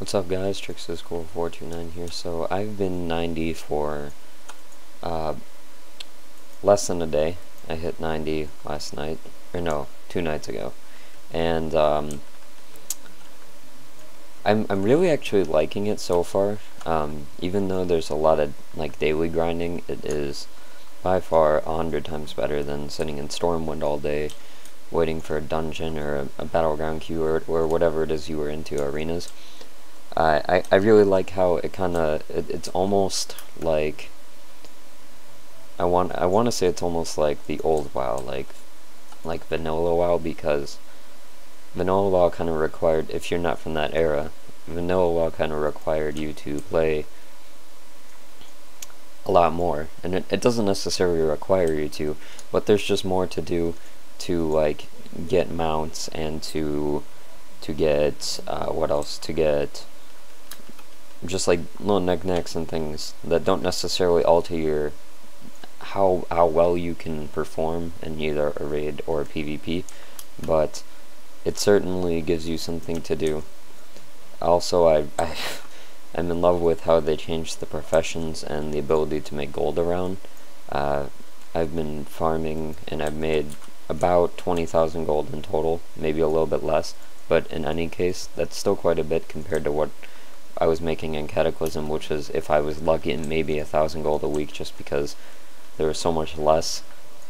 What's up, guys? Trickscool429 here. So I've been 90 for less than a day. I hit 90 last night, or no, 2 nights ago, and I'm really actually liking it so far. Even though there's a lot of like daily grinding, it is by far 100 times better than sitting in Stormwind all day, waiting for a dungeon or a battleground queue or whatever it is you were into, arenas. I really like how it it's almost like I want to say it's almost like the old WoW, like vanilla WoW, because vanilla WoW kind of required, if you're not from that era, vanilla WoW kind of required you to play a lot more, and it doesn't necessarily require you to, but there's just more to do to like get mounts and to get what else, to get just like little knickknacks and things that don't necessarily alter your how well you can perform in either a raid or a PvP, but it certainly gives you something to do. Also, I'm in love with how they changed the professions and the ability to make gold around. I've been farming and I've made about 20,000 gold in total, maybe a little bit less, but in any case, that's still quite a bit compared to what I was making in Cataclysm, which was, if I was lucky, maybe 1,000 gold a week, just because there was so much less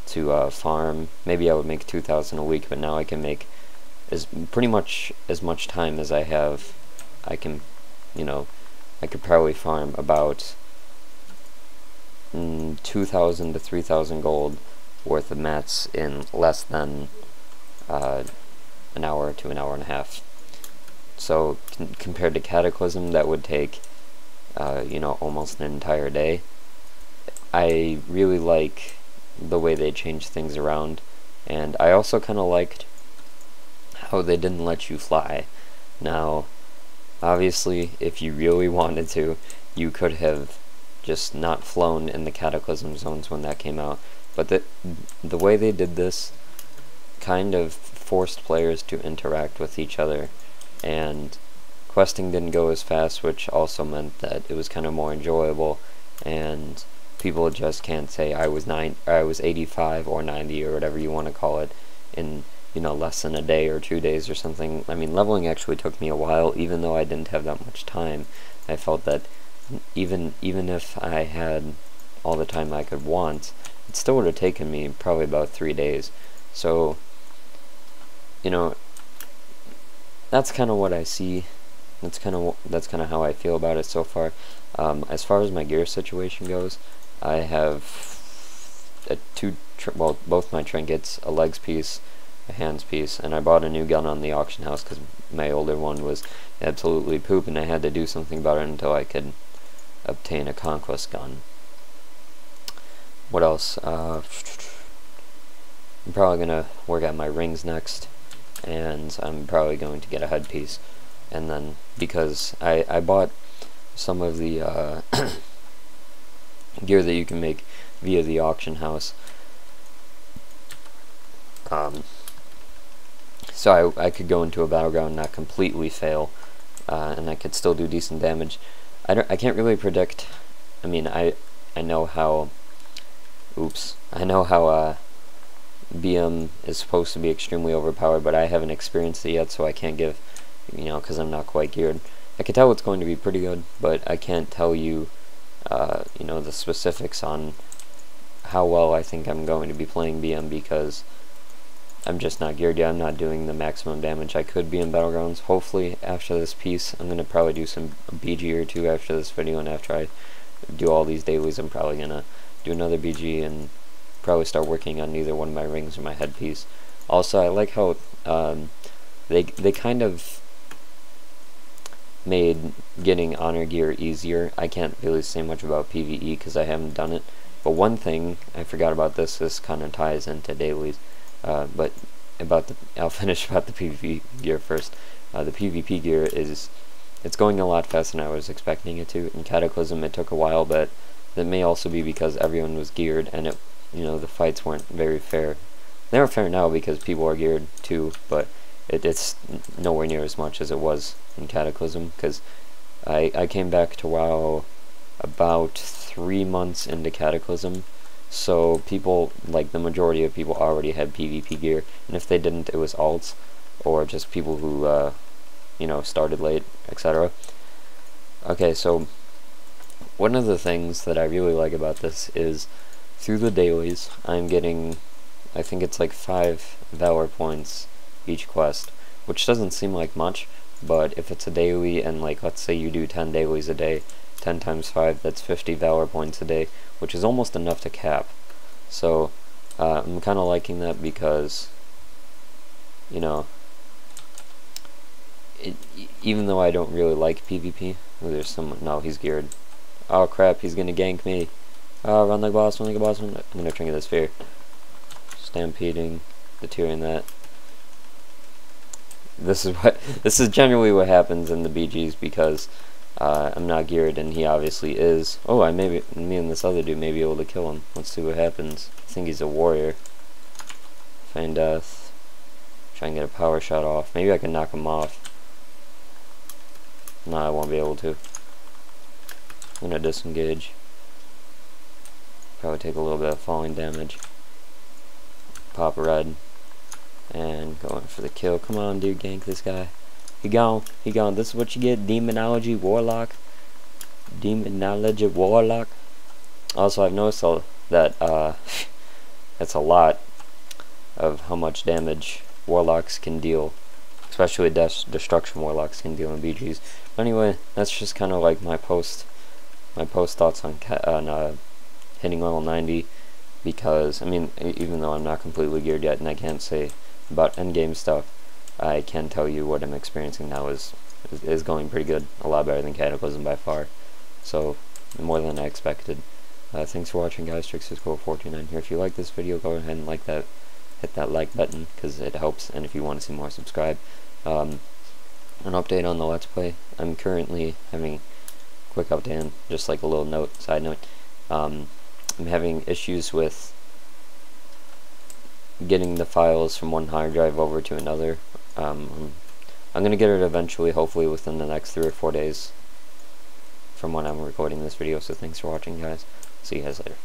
to farm. Maybe I would make 2,000 a week, but now I can make pretty much as much time as I have. I can, I could probably farm about 2,000 to 3,000 gold worth of mats in less than an hour to an hour and a half. So compared to Cataclysm, that would take almost an entire day. I really like the way they changed things around, and I also kind of liked how they didn't let you fly. Now, obviously, if you really wanted to, you could have just not flown in the Cataclysm zones when that came out, but the way they did this kind of forced players to interact with each other, and questing didn't go as fast, which also meant that it was kind of more enjoyable, and people just can't say I was 85 or 90 or whatever you want to call it in less than a day or 2 days or something. I mean, leveling actually took me a while, even though I didn't have that much time. I felt that even if I had all the time I could want, it still would have taken me probably about 3 days. So, that's kind of what I see. That's kind of how I feel about it so far. As far as my gear situation goes, I have both my trinkets, a legs piece, a hands piece, and I bought a new gun on the auction house because my older one was absolutely poop, and I had to do something about it until I could obtain a conquest gun. What else? I'm probably gonna work out my rings next, and I'm probably going to get a headpiece. And then, because I bought some of the gear that you can make via the auction house, so I could go into a battleground and not completely fail, and I could still do decent damage. I can't really predict. I mean, I know how. Oops, I know how BM is supposed to be extremely overpowered, but I haven't experienced it yet, so I can't give, because I'm not quite geared. I can tell it's going to be pretty good, but I can't tell you, the specifics on how well I think I'm going to be playing BM, because I'm just not geared yet. I'm not doing the maximum damage I could be in Battlegrounds. Hopefully, after this piece, I'm going to probably do some BG or two after this video, and after I do all these dailies, I'm probably going to do another BG and probably start working on either one of my rings or my headpiece. Also, I like how they kind of made getting honor gear easier. I can't really say much about PvE because I haven't done it, but one thing I forgot about, this kind of ties into dailies, but I'll finish about the PvP gear first. The PvP gear it's going a lot faster than I was expecting it to. In Cataclysm it took a while, but that may also be because everyone was geared and the fights weren't very fair. They are fair now because people are geared too, but it's nowhere near as much as it was in Cataclysm, because I came back to WoW about 3 months into Cataclysm, so people, like the majority of people, already had PvP gear, and if they didn't, it was alts, or just people who, you know, started late, etc. Okay, so one of the things that I really like about this is through the dailies, I'm getting, I think it's like 5 Valor points each quest, which doesn't seem like much, but if it's a daily and, like, let's say you do 10 dailies a day, 10 times 5, that's 50 Valor points a day, which is almost enough to cap. So I'm kind of liking that because, you know, even though I don't really like PvP, there's someone, no, he's geared. Oh crap, he's gonna gank me. Oh, run like a boss, run like a boss, I'm gonna Trinket this Sphere. Stampeding, deterring that. This is generally what happens in the BGs, because I'm not geared and he obviously is. Oh, me and this other dude may be able to kill him. Let's see what happens. I think he's a warrior. Feign death. Try and get a power shot off. Maybe I can knock him off. No, I won't be able to. I'm gonna disengage. Probably take a little bit of falling damage. Pop red. And going for the kill. Come on, dude, gank this guy. He gone. This is what you get. Demonology Warlock. Demonology Warlock. Also, I've noticed that that's a lot of how much damage Warlocks can deal, especially Destruction Warlocks can deal in BGs. But anyway, that's just kind of like my post thoughts on hitting level 90, because I mean, even though I'm not completely geared yet and I can't say about endgame stuff, I can tell you what I'm experiencing now is going pretty good, a lot better than Cataclysm by far, so more than I expected. Thanks for watching, guys. Trickster49 here. If you like this video, go ahead and hit that like button, because it helps, and if you want to see more, subscribe. An update on the Let's Play. I'm currently having, quick update, just like a little side note, I'm having issues with getting the files from one hard drive over to another. I'm gonna get it eventually, hopefully within the next 3 or 4 days from when I'm recording this video. So thanks for watching, guys. See you guys later.